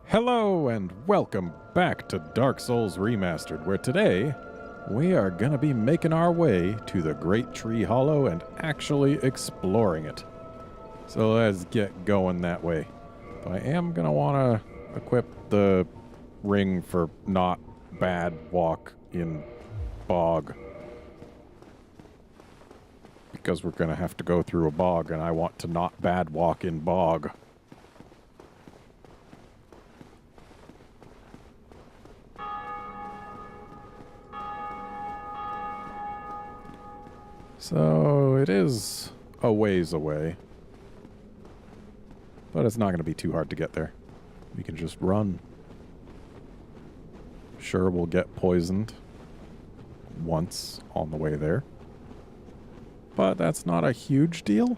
Hello and welcome back to Dark Souls Remastered, where today we are going to be making our way to the Great Tree Hollow and actually exploring it. So let's get going that way. But I am going to want to equip the ring for not bad walk in bog. Because we're going to have to go through a bog and I want to not bad walk in bog. So, it is a ways away. But it's not going to be too hard to get there. We can just run. Sure, we'll get poisoned once on the way there. But that's not a huge deal.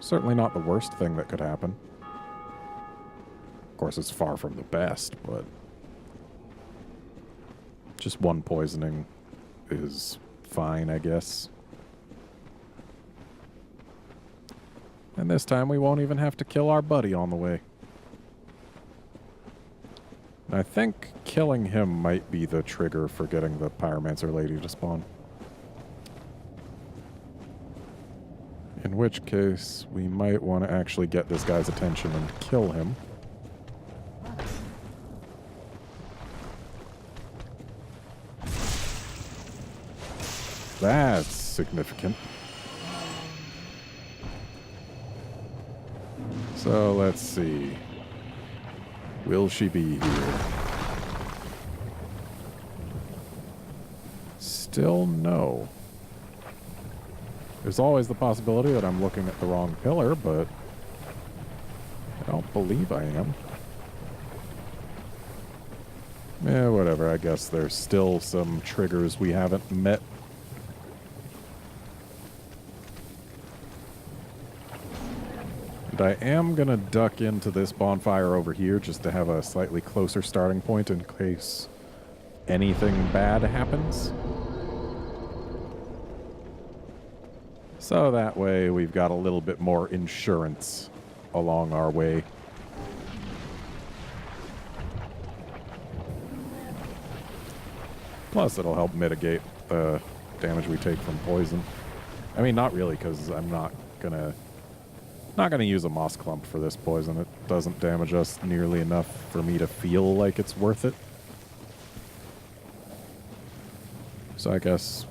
Certainly not the worst thing that could happen. Of course, it's far from the best, but just one poisoning is fine, I guess. And this time we won't even have to kill our buddy on the way. And I think killing him might be the trigger for getting the Pyromancer lady to spawn. In which case, we might want to actually get this guy's attention and kill him. That's significant. So, let's see. Will she be here? Still no. There's always the possibility that I'm looking at the wrong pillar, but I don't believe I am. Whatever. I guess there's still some triggers we haven't met. I am going to duck into this bonfire over here just to have a slightly closer starting point in case anything bad happens. So that way we've got a little bit more insurance along our way. Plus it'll help mitigate the damage we take from poison. I mean, not really, because I'm not going to use a moss clump for this poison. It doesn't damage us nearly enough for me to feel like it's worth it. So I guess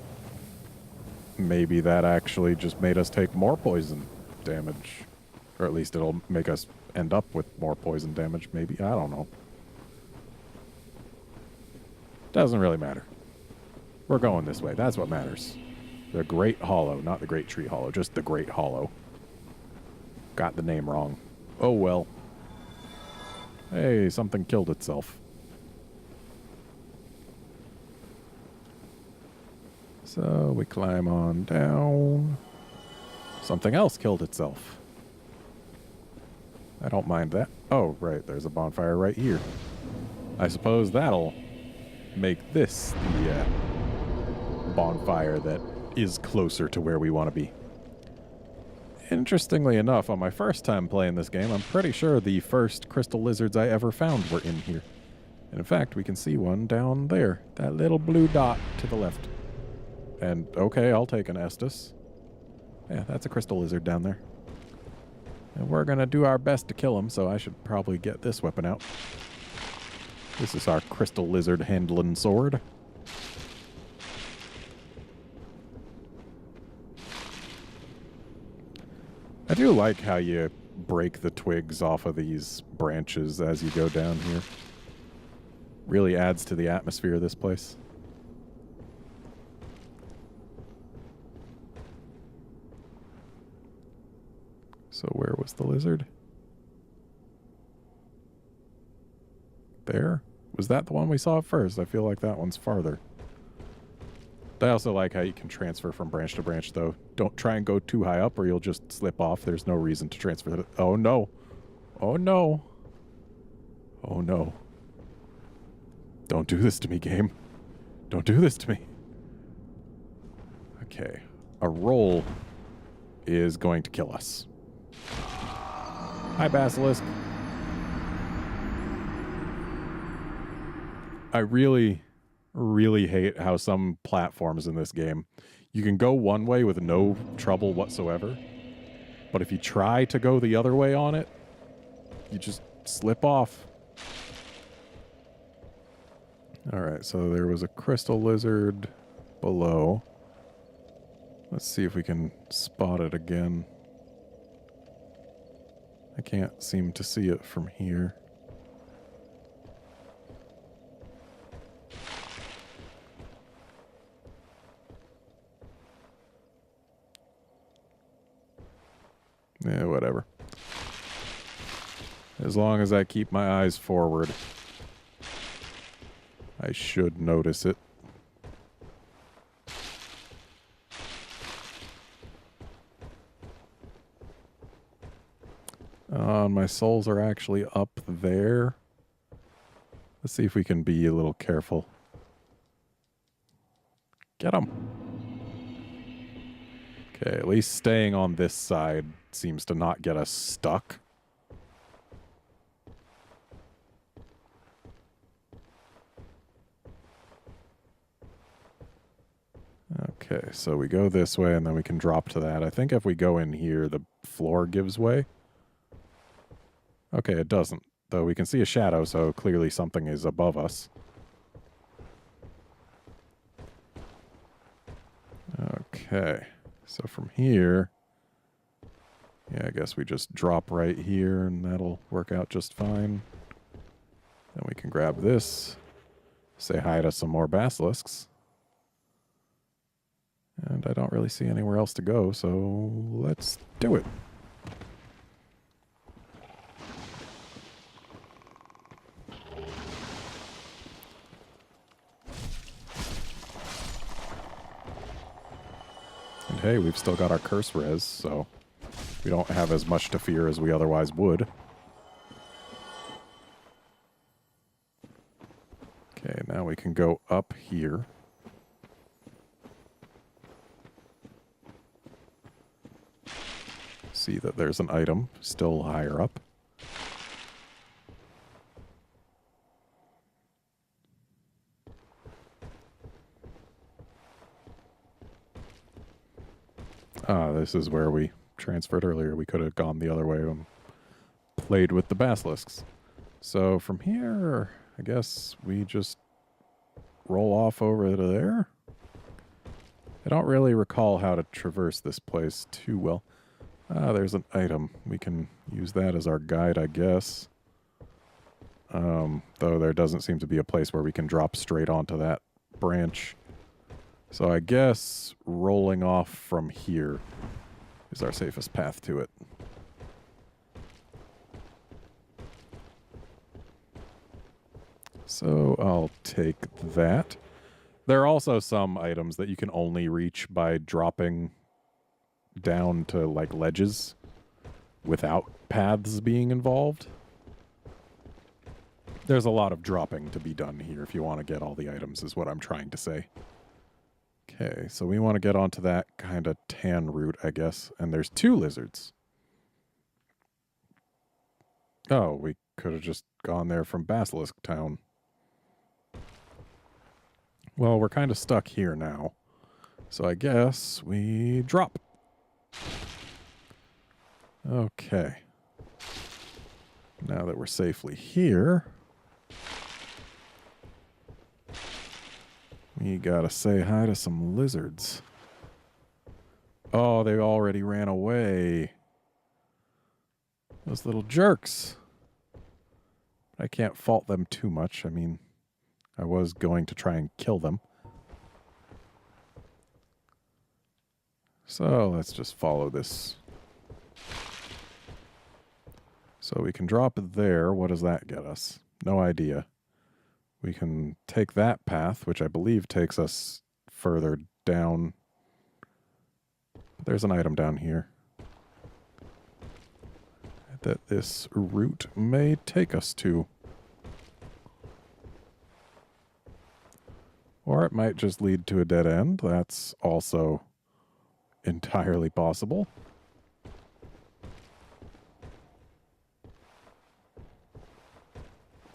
maybe that actually just made us take more poison damage. Or at least it'll make us end up with more poison damage, maybe. I don't know. Doesn't really matter. We're going this way. That's what matters. The Great Hollow, not the Great Tree Hollow, just the Great Hollow. Got the name wrong. Oh well. Hey, something killed itself. So we climb on down. Something else killed itself. I don't mind that. Oh, right, there's a bonfire right here. I suppose that'll make this the bonfire that is closer to where we want to be. Interestingly enough, on my first time playing this game, I'm pretty sure the first crystal lizards I ever found were in here. And in fact, we can see one down there. That little blue dot to the left. And, okay, I'll take an Estus. Yeah, that's a crystal lizard down there. And we're going to do our best to kill him, so I should probably get this weapon out. This is our crystal lizard handling sword. I do like how you break the twigs off of these branches as you go down here. Really adds to the atmosphere of this place. So where was the lizard? There? Was that the one we saw at first? I feel like that one's farther. I also like how you can transfer from branch to branch, though. Don't try and go too high up or you'll just slip off. There's no reason to transfer. Oh, no. Oh, no. Oh, no. Don't do this to me, game. Don't do this to me. Okay. A roll is going to kill us. Hi, Basilisk. I really, really hate how some platforms in this game, you can go one way with no trouble whatsoever, but if you try to go the other way on it, you just slip off. Alright, so there was a crystal lizard below. Let's see if we can spot it again. I can't seem to see it from here. Yeah, whatever. As long as I keep my eyes forward, I should notice it. My souls are actually up there. Let's see if we can be a little careful. Get them. Okay, at least staying on this side seems to not get us stuck. Okay, so we go this way and then we can drop to that. I think if we go in here, the floor gives way. Okay, it doesn't. Though we can see a shadow, so clearly something is above us. Okay, so from here... Yeah, I guess we just drop right here and that'll work out just fine. Then we can grab this. Say hi to some more basilisks. And I don't really see anywhere else to go, so let's do it. And hey, we've still got our curse res, so we don't have as much to fear as we otherwise would. Okay, now we can go up here. See that there's an item still higher up. Ah, this is where we transferred earlier. We could have gone the other way and played with the basilisks. So from here, I guess we just roll off over to there. I don't really recall how to traverse this place too well. Ah, there's an item. We can use that as our guide, I guess. Though there doesn't seem to be a place where we can drop straight onto that branch. So I guess rolling off from here is our safest path to it. So I'll take that. There are also some items that you can only reach by dropping down to like ledges without paths being involved. There's a lot of dropping to be done here if you want to get all the items, is what I'm trying to say. Okay, so we want to get onto that kind of tan route, I guess. And there's 2 lizards. Oh, we could have just gone there from Basilisk Town. Well, we're kind of stuck here now. So I guess we drop. Okay. Now that we're safely here, we gotta say hi to some lizards. Oh, they already ran away. Those little jerks. I can't fault them too much. I mean, I was going to try and kill them. So let's just follow this. So we can drop it there. What does that get us? No idea. We can take that path, which I believe takes us further down. There's an item down here that this route may take us to. Or it might just lead to a dead end. That's also entirely possible.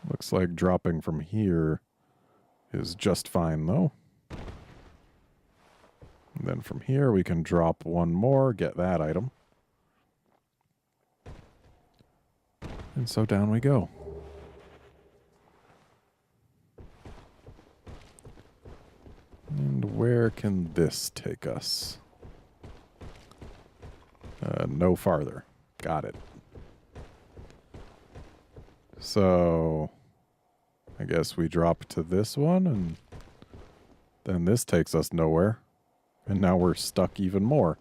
Looks like dropping from here is just fine, though. And then from here, we can drop one more, get that item. And so down we go. And where can this take us? No farther. Got it. So, I guess we drop to this one, and then this takes us nowhere. And now we're stuck even more.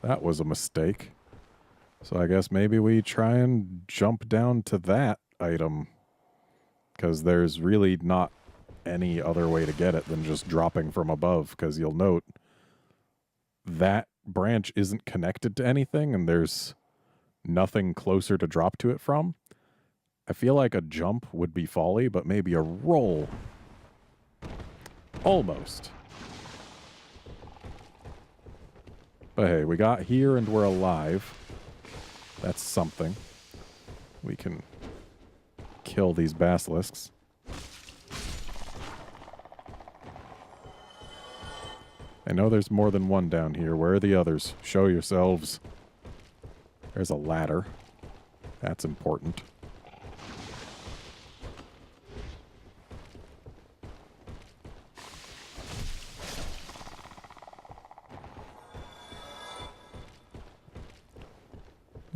That was a mistake. So I guess maybe we try and jump down to that item. Because there's really not any other way to get it than just dropping from above. Because you'll note that branch isn't connected to anything, and there's nothing closer to drop to it from. I feel like a jump would be folly, but maybe a roll. Almost. But hey, we got here and we're alive. That's something. We can kill these basilisks. I know there's more than one down here. Where are the others? Show yourselves. There's a ladder. That's important.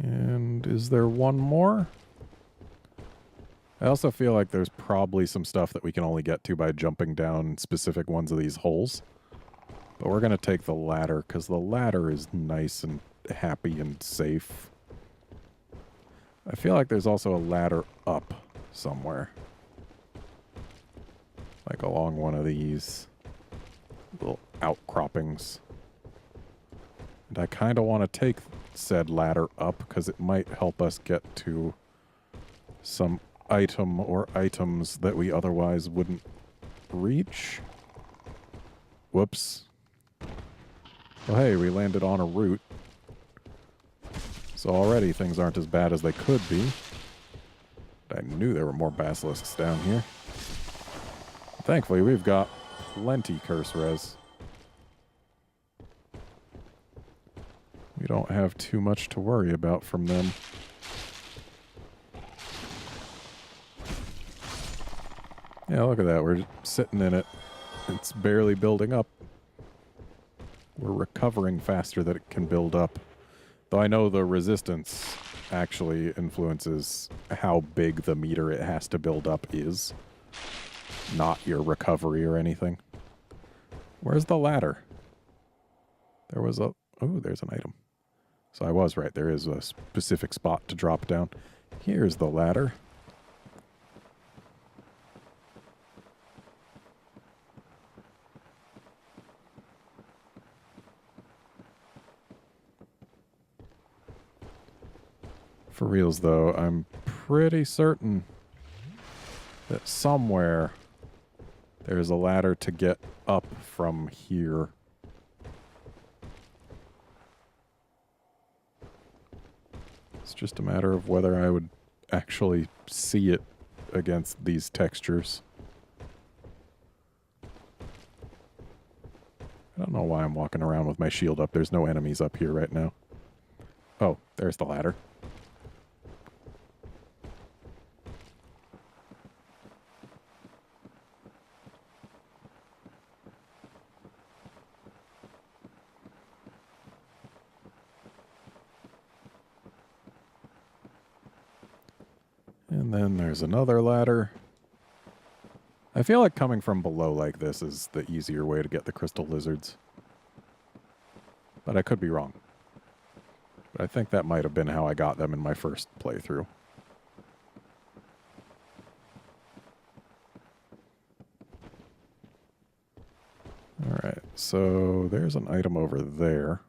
And is there one more? I also feel like there's probably some stuff that we can only get to by jumping down specific ones of these holes. But we're going to take the ladder, because the ladder is nice and happy and safe. I feel like there's also a ladder up somewhere. Like along one of these little outcroppings. And I kind of want to take said ladder up, because it might help us get to some item or items that we otherwise wouldn't reach. Whoops. Well, hey, we landed on a route. So already things aren't as bad as they could be. I knew there were more basilisks down here. Thankfully, we've got plenty curse res. We don't have too much to worry about from them. Yeah, look at that. We're sitting in it. It's barely building up. We're recovering faster than it can build up. Though I know the resistance actually influences how big the meter it has to build up is. Not your recovery or anything. Where's the ladder? There was a... Oh, there's an item. So I was right. There is a specific spot to drop down. Here's the ladder. For reals, though, I'm pretty certain that somewhere there's a ladder to get up from here. It's just a matter of whether I would actually see it against these textures. I don't know why I'm walking around with my shield up. There's no enemies up here right now. Oh, there's the ladder. And then there's another ladder. I feel like coming from below like this is the easier way to get the crystal lizards. But I could be wrong. But I think that might have been how I got them in my first playthrough. Alright, so there's an item over there.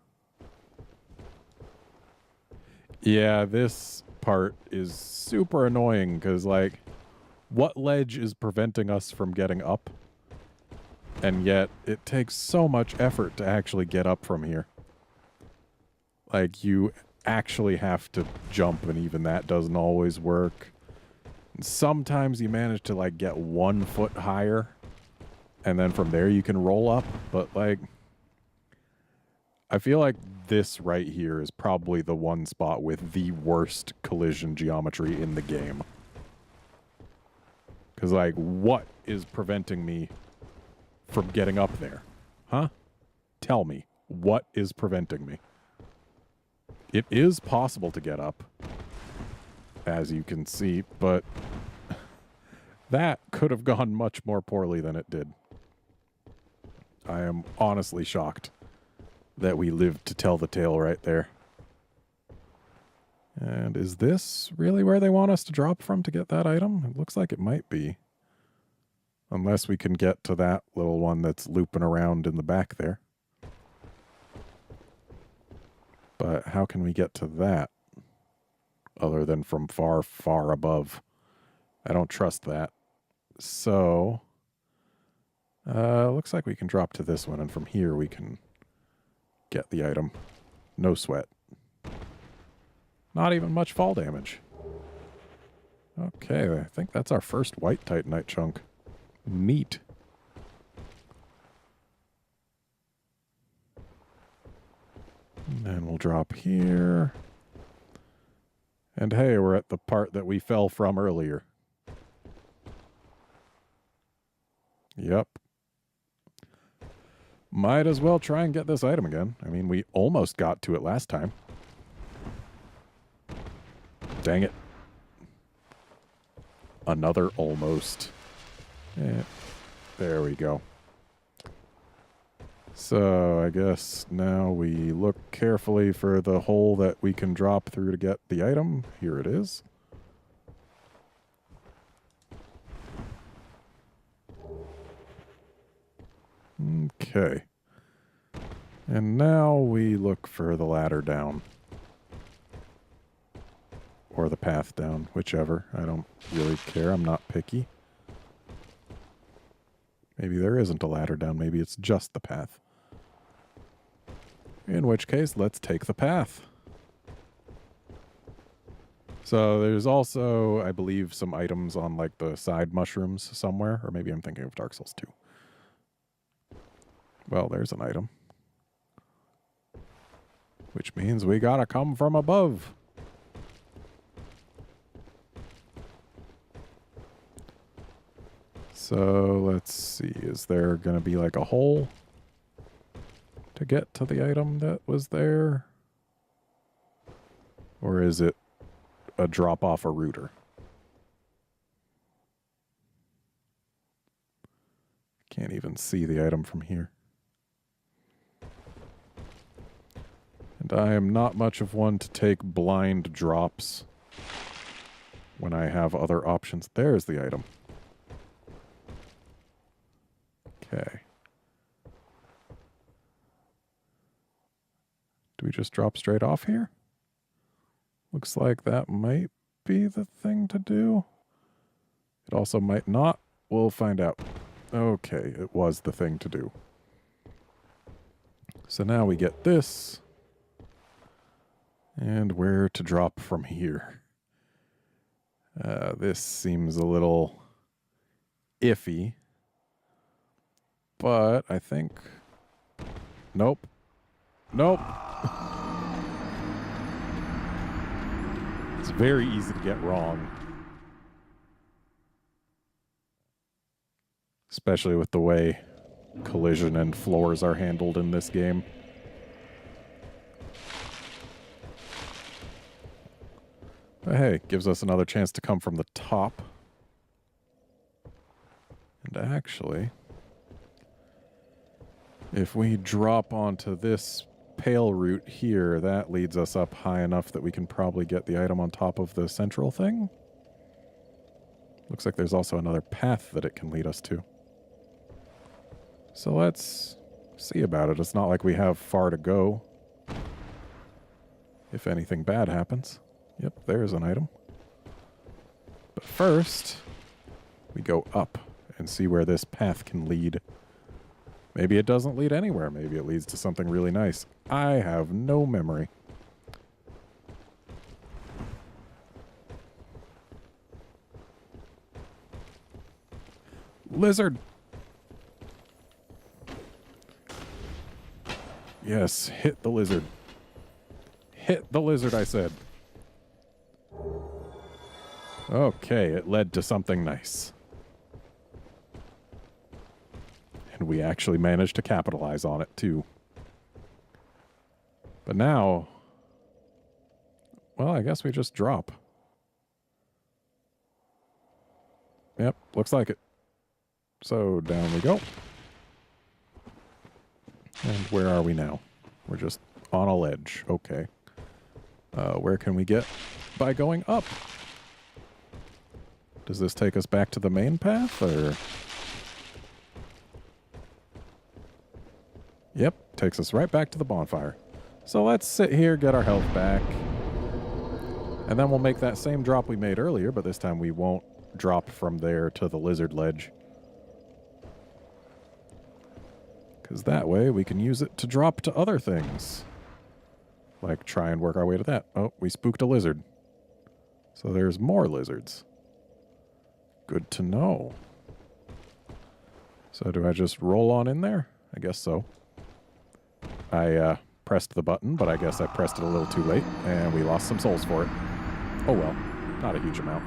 Yeah, this part is super annoying because, like, what ledge is preventing us from getting up? And yet, it takes so much effort to actually get up from here. Like, you actually have to jump, and even that doesn't always work. And sometimes you manage to, like, get 1 foot higher, and then from there you can roll up. But, like, I feel like this right here is probably the one spot with the worst collision geometry in the game. Because, like, what is preventing me from getting up there? Huh? Tell me, what is preventing me? It is possible to get up, as you can see, but that could have gone much more poorly than it did. I am honestly shocked that we lived to tell the tale right there. And is this really where they want us to drop from to get that item? It looks like it might be. Unless we can get to that little one that's looping around in the back there. But how can we get to that? Other than from far, far above. I don't trust that. So, looks like we can drop to this one, and from here we can get the item. No sweat. Not even much fall damage. Okay, I think that's our first white Titanite chunk. Neat. And then we'll drop here. And hey, we're at the part that we fell from earlier. Yep. Might as well try and get this item again. I mean, we almost got to it last time. Dang it. Another almost. Yeah. There we go. So, I guess now we look carefully for the hole that we can drop through to get the item. Here it is. Okay. And now we look for the ladder down. Or the path down, whichever. I don't really care. I'm not picky. Maybe there isn't a ladder down. Maybe it's just the path. In which case, let's take the path. So there's also, I believe, some items on like the side mushrooms somewhere. Or maybe I'm thinking of Dark Souls 2. Well, there's an item. Which means we gotta come from above. So let's see, is there going to be like a hole to get to the item that was there? Or is it a drop off a router? Can't even see the item from here. And I am not much of one to take blind drops when I have other options. There's the item. Okay. Do we just drop straight off here? Looks like that might be the thing to do. It also might not. We'll find out. Okay, it was the thing to do. So now we get this. And where to drop from here. This seems a little iffy. But I think... Nope. Nope. It's very easy to get wrong. Especially with the way collision and floors are handled in this game. But hey, gives us another chance to come from the top. And actually, if we drop onto this pale route here, that leads us up high enough that we can probably get the item on top of the central thing. Looks like there's also another path that it can lead us to. So let's see about it. It's not like we have far to go. If anything bad happens. Yep, there's an item. But first, we go up and see where this path can lead. Maybe it doesn't lead anywhere. Maybe it leads to something really nice. I have no memory. Lizard! Yes, hit the lizard. Hit the lizard, I said. Okay, it led to something nice. And we actually managed to capitalize on it, too. But now... well, I guess we just drop. Yep, looks like it. So, down we go. And where are we now? We're just on a ledge. Okay. Where can we get by going up? Does this take us back to the main path, or...? Yep, takes us right back to the bonfire. So let's sit here, get our health back. And then we'll make that same drop we made earlier, but this time we won't drop from there to the lizard ledge. Because that way we can use it to drop to other things. Like try and work our way to that. Oh, we spooked a lizard. So there's more lizards. Good to know. So do I just roll on in there? I guess so. I pressed the button, but I guess I pressed it a little too late, and we lost some souls for it. Oh well, not a huge amount.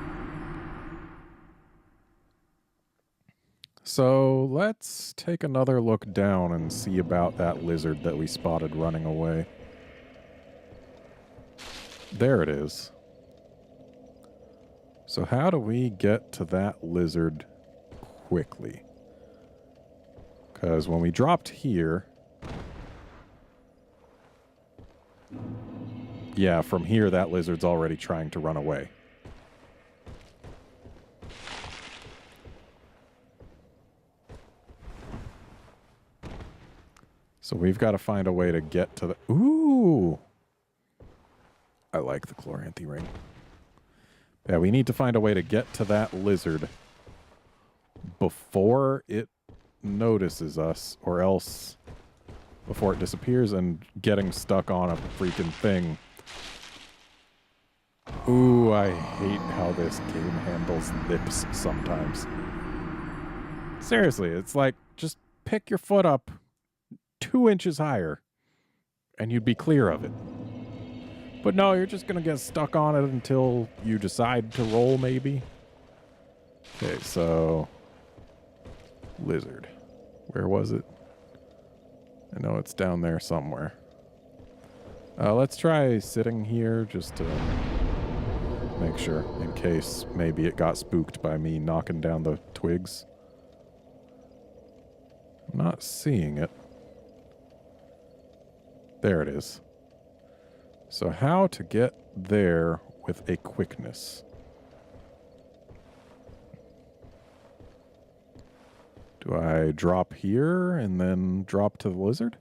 So let's take another look down and see about that lizard that we spotted running away. There it is. So how do we get to that lizard quickly? Because when we dropped here... yeah, from here that lizard's already trying to run away. So we've got to find a way to get to the... ooh! I like the Chloranthy ring. Yeah, we need to find a way to get to that lizard before it notices us, or else before it disappears, and getting stuck on a freaking thing. Ooh, I hate how this game handles lips sometimes. Seriously, it's like, just pick your foot up 2 inches higher, and you'd be clear of it. But no, you're just going to get stuck on it until you decide to roll, maybe. Okay, so... lizard. Where was it? I know it's down there somewhere. Let's try sitting here just to make sure, in case maybe it got spooked by me knocking down the twigs. I'm not seeing it. There it is. So how to get there with a quickness? Do I drop here and then drop to the lizard?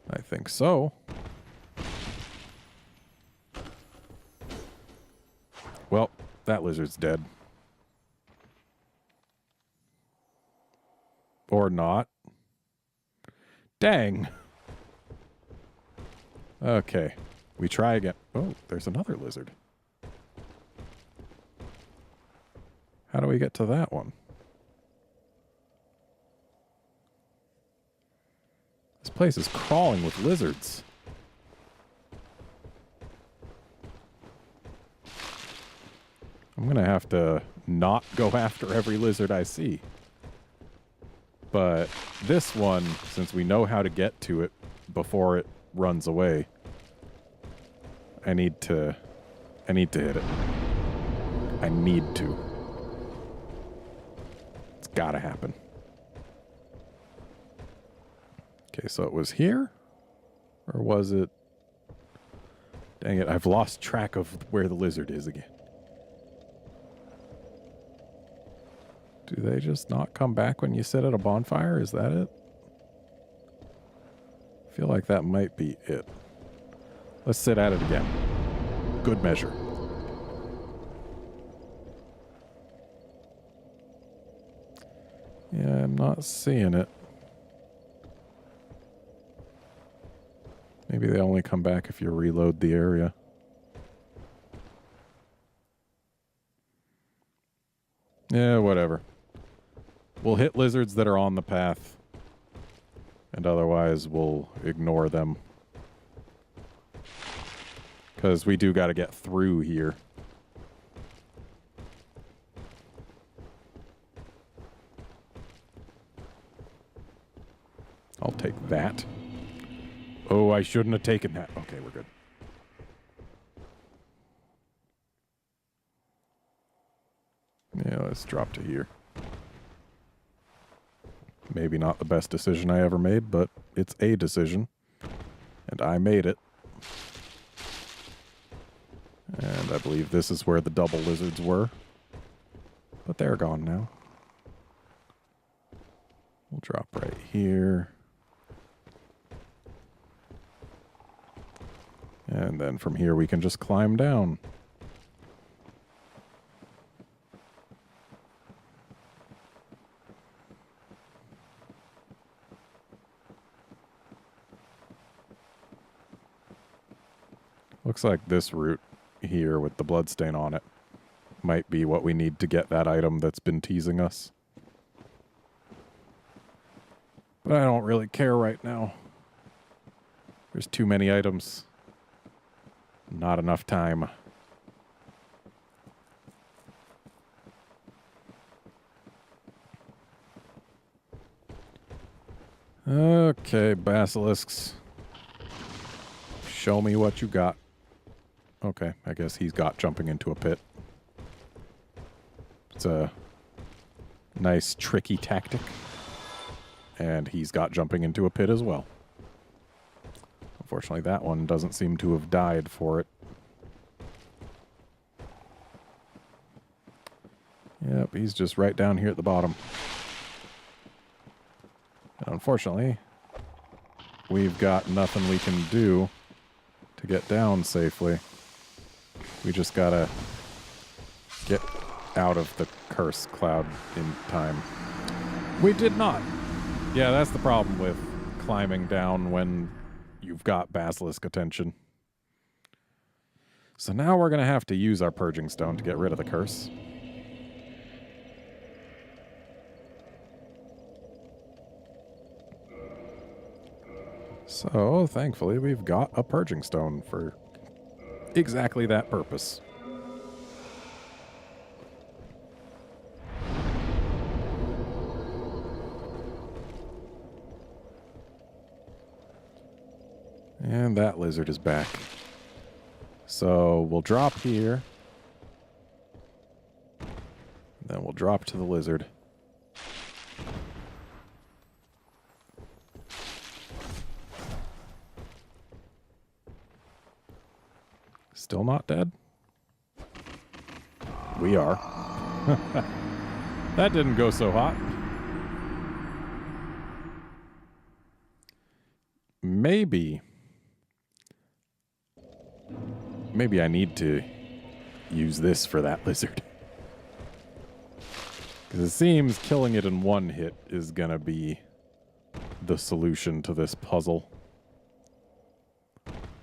I think so. Well, that lizard's dead. Or not. Dang. Okay. We try again. Oh, there's another lizard. How do we get to that one? This place is crawling with lizards. I'm going to have to not go after every lizard I see. But this one, since we know how to get to it before it runs away, I need to hit it. I need to. It's gotta happen. Okay, so it was here? Or was it... dang it, I've lost track of where the lizard is again. Do they just not come back when you sit at a bonfire? Is that it? I feel like that might be it. Let's sit at it again. Good measure. Yeah, I'm not seeing it. Maybe they only come back if you reload the area. Yeah, whatever. We'll hit lizards that are on the path. And otherwise, we'll ignore them. Because we do got to get through here. I'll take that. Oh, I shouldn't have taken that. Okay, we're good. Yeah, let's drop to here. Maybe not the best decision I ever made, but it's a decision. And I made it. And I believe this is where the double lizards were. But they're gone now. We'll drop right here. And then from here we can just climb down. Looks like this route here with the bloodstain on it might be what we need to get that item that's been teasing us. But I don't really care right now. There's too many items. Not enough time. Okay, basilisks. Show me what you got. Okay, I guess he's got jumping into a pit. It's a nice, tricky tactic. And he's got jumping into a pit as well. Unfortunately, that one doesn't seem to have died for it. Yep, he's just right down here at the bottom. And unfortunately, we've got nothing we can do to get down safely. We just gotta get out of the curse cloud in time. We did not. Yeah, that's the problem with climbing down when you've got basilisk attention. So now we're going to have to use our purging stone to get rid of the curse. So, thankfully, we've got a purging stone for exactly that purpose. And that lizard is back. So we'll drop here. Then we'll drop to the lizard. Still not dead? We are. That didn't go so hot. Maybe I need to use this for that lizard. Because it seems killing it in one hit is going to be the solution to this puzzle.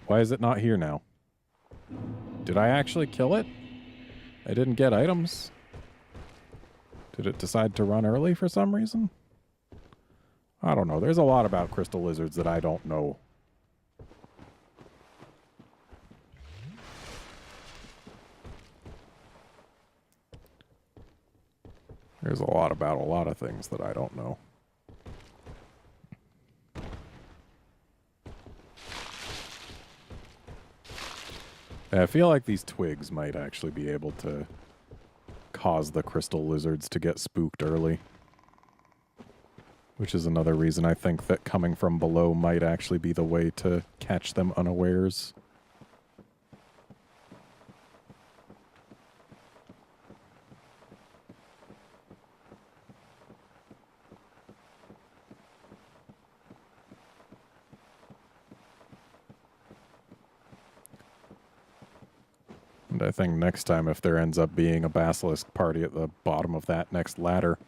Why is it not here now? Did I actually kill it? I didn't get items? Did it decide to run early for some reason? I don't know. There's a lot about crystal lizards that I don't know. There's a lot about a lot of things that I don't know. I feel like these twigs might actually be able to cause the crystal lizards to get spooked early. Which is another reason I think that coming from below might actually be the way to catch them unawares. And I think next time, if there ends up being a basilisk party at the bottom of that next ladder,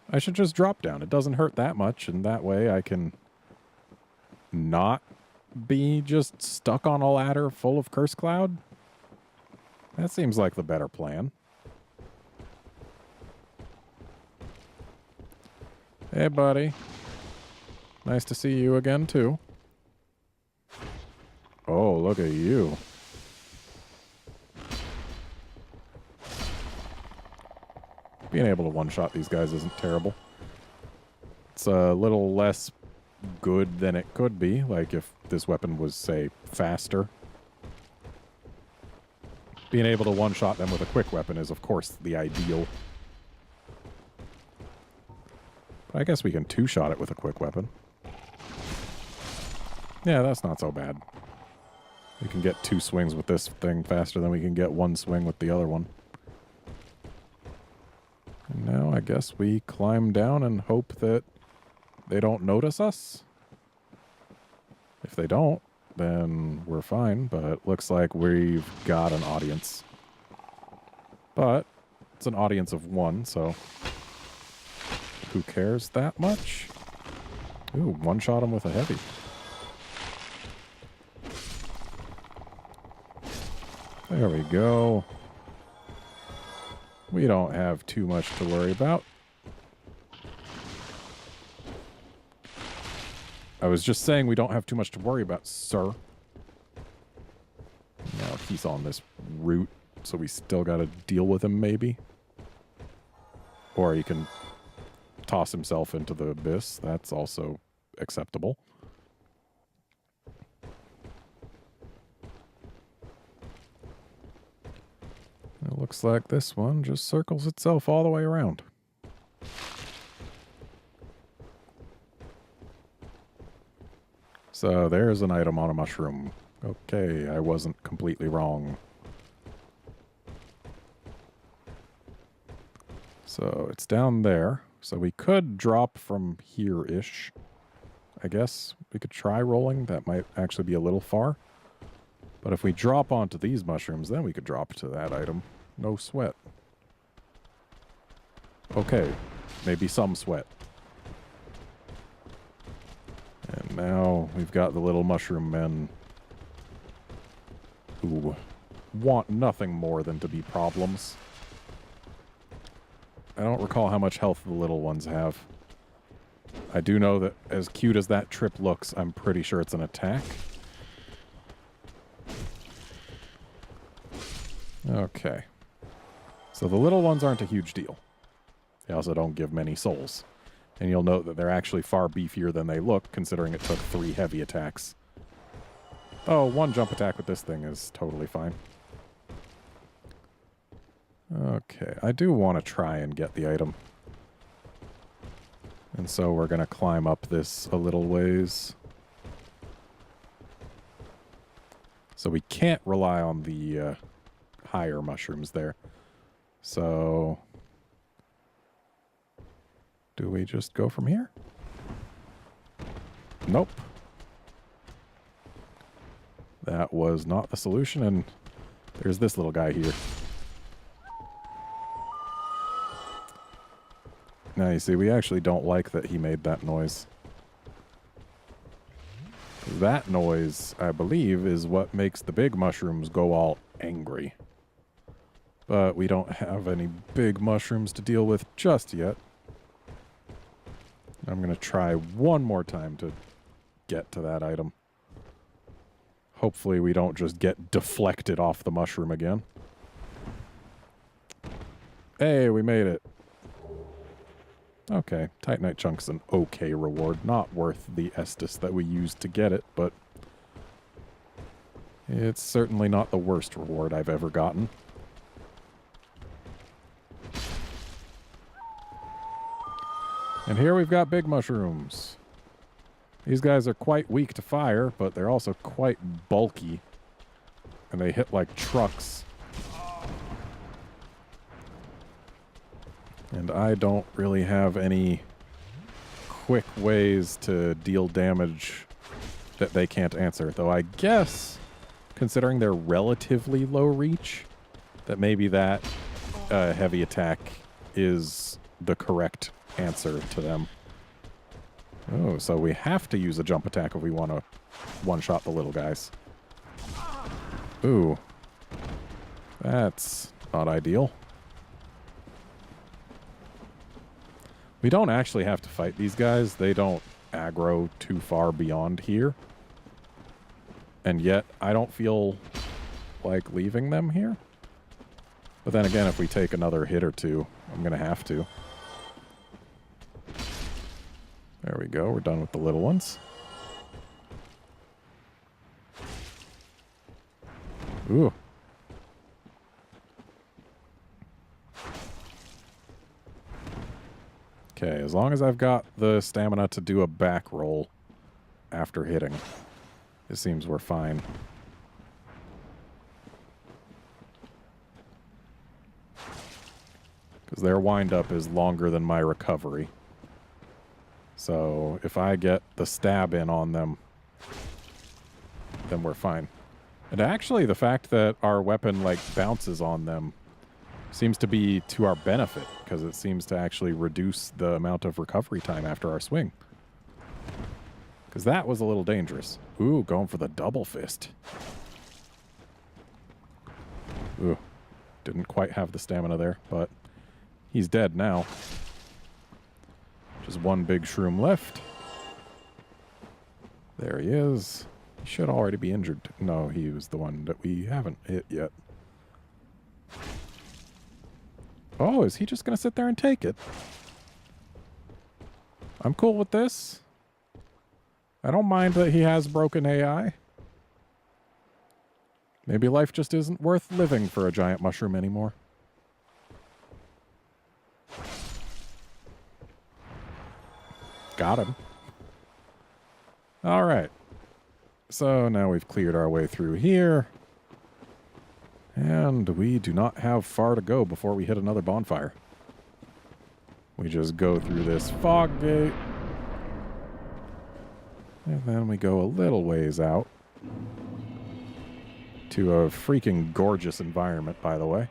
I should just drop down. It doesn't hurt that much, and that way I can not be just stuck on a ladder full of curse cloud. That seems like the better plan. Hey, buddy. Nice to see you again, too. Oh, look at you. Being able to one-shot these guys isn't terrible. It's a little less good than it could be, like if this weapon was, say, faster. Being able to one-shot them with a quick weapon is, of course, the ideal. But I guess we can two-shot it with a quick weapon. Yeah, that's not so bad. We can get 2 swings with this thing faster than we can get 1 swing with the other one. And now I guess we climb down and hope that they don't notice us. If they don't, then we're fine, but it looks like we've got an audience. But it's an audience of 1, so who cares that much? Ooh, one-shot him with a heavy. There we go. We don't have too much to worry about. I was just saying we don't have too much to worry about, sir. Now he's on this route, so we still gotta deal with him, maybe. Or he can toss himself into the abyss. That's also acceptable. It looks like this one just circles itself all the way around. So there's an item on a mushroom. Okay, I wasn't completely wrong. So it's down there. So we could drop from here-ish. I guess we could try rolling. That might actually be a little far. But if we drop onto these mushrooms, then we could drop to that item. No sweat. Okay, maybe some sweat. And now we've got the little mushroom men who want nothing more than to be problems. I don't recall how much health the little ones have. I do know that as cute as that trip looks, I'm pretty sure it's an attack. Okay. So the little ones aren't a huge deal. They also don't give many souls. And you'll note that they're actually far beefier than they look, considering it took 3 heavy attacks. Oh, 1 jump attack with this thing is totally fine. Okay, I do want to try and get the item. And so we're going to climb up this a little ways. So we can't rely on the higher mushrooms there. So do we just go from here? Nope. That was not the solution, and there's this little guy here. Now you see, we actually don't like that he made that noise. That noise, I believe, is what makes the big mushrooms go all angry. But we don't have any big mushrooms to deal with just yet. I'm going to try one more time to get to that item. Hopefully we don't just get deflected off the mushroom again. Hey, we made it. Okay, Titanite Chunk's an okay reward. Not worth the Estus that we used to get it, but it's certainly not the worst reward I've ever gotten. And here we've got big mushrooms. These guys are quite weak to fire, but they're also quite bulky. And they hit like trucks. And I don't really have any quick ways to deal damage that they can't answer. Though I guess, considering their relatively low reach, that maybe that heavy attack is the correct answer to them. Oh, so we have to use a jump attack if we want to one-shot the little guys. Ooh. That's not ideal. We don't actually have to fight these guys. They don't aggro too far beyond here. And yet, I don't feel like leaving them here. But then again, if we take another hit or two, I'm going to have to. There we go. We're done with the little ones. Ooh. Okay, as long as I've got the stamina to do a back roll after hitting, it seems we're fine. Because their wind-up is longer than my recovery. So if I get the stab in on them, then we're fine. And actually, the fact that our weapon, like, bounces on them seems to be to our benefit, because it seems to actually reduce the amount of recovery time after our swing. Because that was a little dangerous. Ooh, going for the double fist. Ooh, didn't quite have the stamina there, but he's dead now. Just one big shroom left. There he is. He should already be injured. No, he was the one that we haven't hit yet. Oh, is he just going to sit there and take it? I'm cool with this. I don't mind that he has broken AI. Maybe life just isn't worth living for a giant mushroom anymore. Got him. All right. So now we've cleared our way through here. And we do not have far to go before we hit another bonfire. We just go through this fog gate. And then we go a little ways out. To a freaking gorgeous environment, by the way.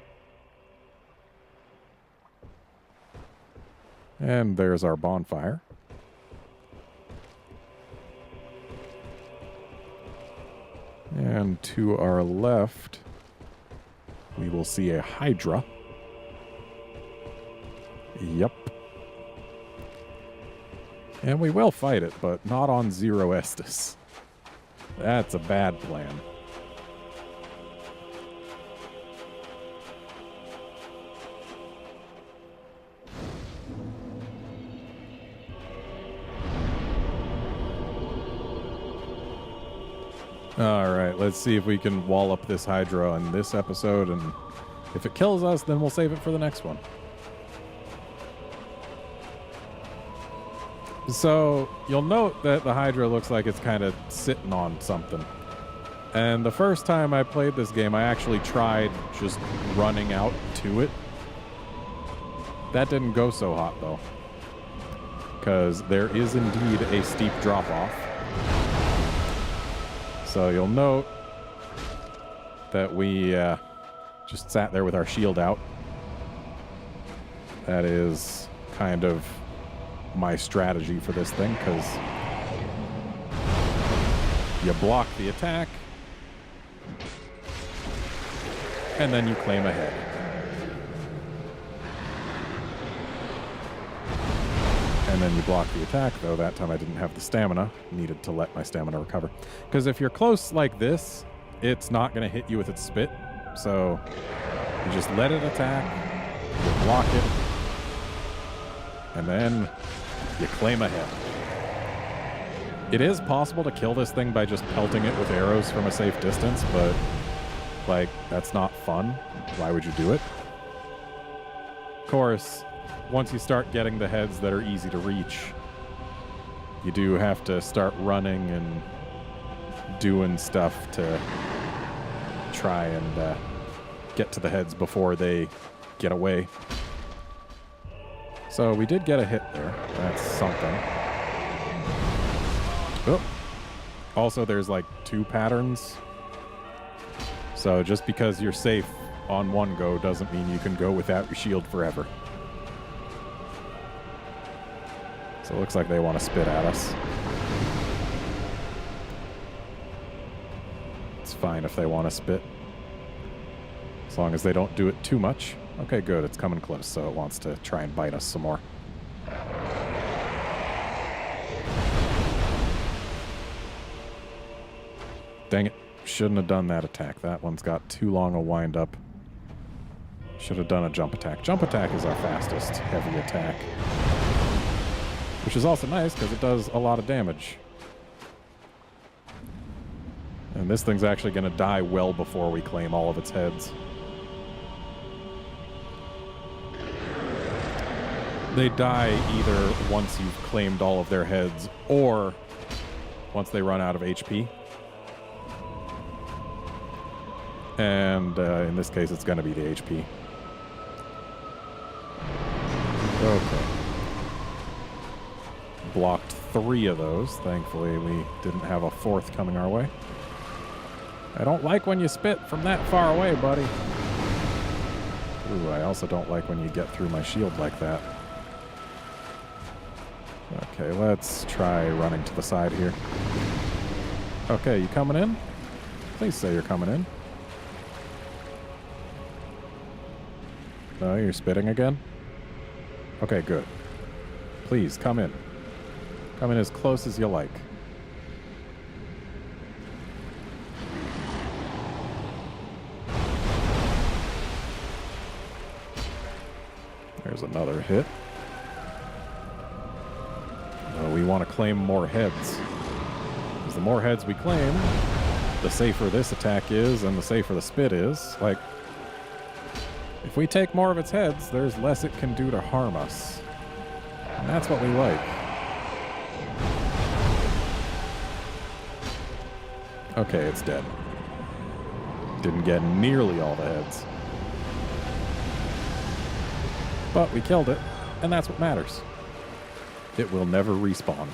And there's our bonfire. And to our left, we will see a Hydra. Yep. And we will fight it, but not on Zero Estus. That's a bad plan. Alright, let's see if we can wall up this Hydra on this episode, and if it kills us, then we'll save it for the next one. So, you'll note that the Hydra looks like it's kind of sitting on something. And the first time I played this game, I actually tried just running out to it. That didn't go so hot, though. Because there is indeed a steep drop-off. So you'll note that we just sat there with our shield out. That is kind of my strategy for this thing, because you block the attack, and then you claim a head. And then you block the attack, though that time I didn't have the stamina. Needed to let my stamina recover. Because if you're close like this, it's not going to hit you with its spit. So you just let it attack, you block it, and then you claim a head. It is possible to kill this thing by just pelting it with arrows from a safe distance, but, like, that's not fun. Why would you do it? Of course, once you start getting the heads that are easy to reach, you do have to start running and doing stuff to try and get to the heads before they get away. So we did get a hit there. That's something. Oh. Also, there's like 2 patterns. So just because you're safe on one go doesn't mean you can go without your shield forever. So it looks like they want to spit at us. It's fine if they want to spit. As long as they don't do it too much. Okay, good. It's coming close, so it wants to try and bite us some more. Dang it. Shouldn't have done that attack. That one's got too long a wind up. Should have done a jump attack. Jump attack is our fastest heavy attack. Which is also nice because it does a lot of damage. And this thing's actually going to die well before we claim all of its heads. They die either once you've claimed all of their heads or once they run out of HP. And in this case, it's going to be the HP. Okay. Blocked 3 of those. Thankfully, we didn't have a 4th coming our way. I don't like when you spit from that far away, buddy. Ooh, I also don't like when you get through my shield like that. Okay, let's try running to the side here. Okay, you coming in? Please say you're coming in. No, you're spitting again? Okay, good. Please, come in. Come in as close as you like. There's another hit. We want to claim more heads. Because the more heads we claim, the safer this attack is and the safer the spit is. Like, if we take more of its heads, there's less it can do to harm us. And that's what we like. Okay, it's dead. Didn't get nearly all the heads. But we killed it, and that's what matters. It will never respawn.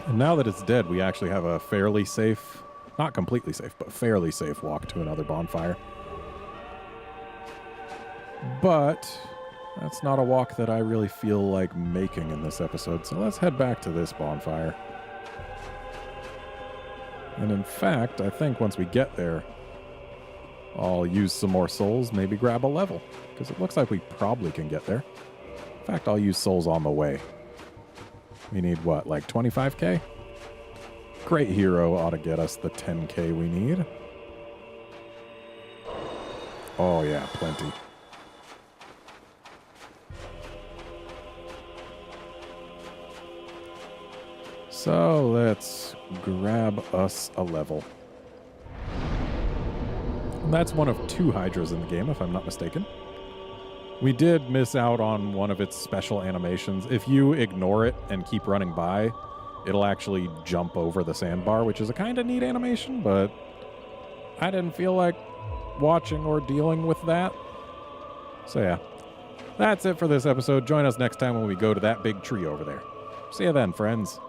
And now that it's dead, we actually have a fairly safe, not completely safe, but fairly safe walk to another bonfire. But that's not a walk that I really feel like making in this episode, so let's head back to this bonfire. And in fact, I think once we get there, I'll use some more souls, maybe grab a level, because it looks like we probably can get there. In fact, I'll use souls on the way. We need what, like 25k? Great Hero ought to get us the 10k we need. Oh yeah, plenty. So let's grab us a level. And that's one of 2 Hydras in the game, if I'm not mistaken. We did miss out on one of its special animations. If you ignore it and keep running by, it'll actually jump over the sandbar, which is a kind of neat animation, but I didn't feel like watching or dealing with that. So yeah, that's it for this episode. Join us next time when we go to that big tree over there. See you then, friends.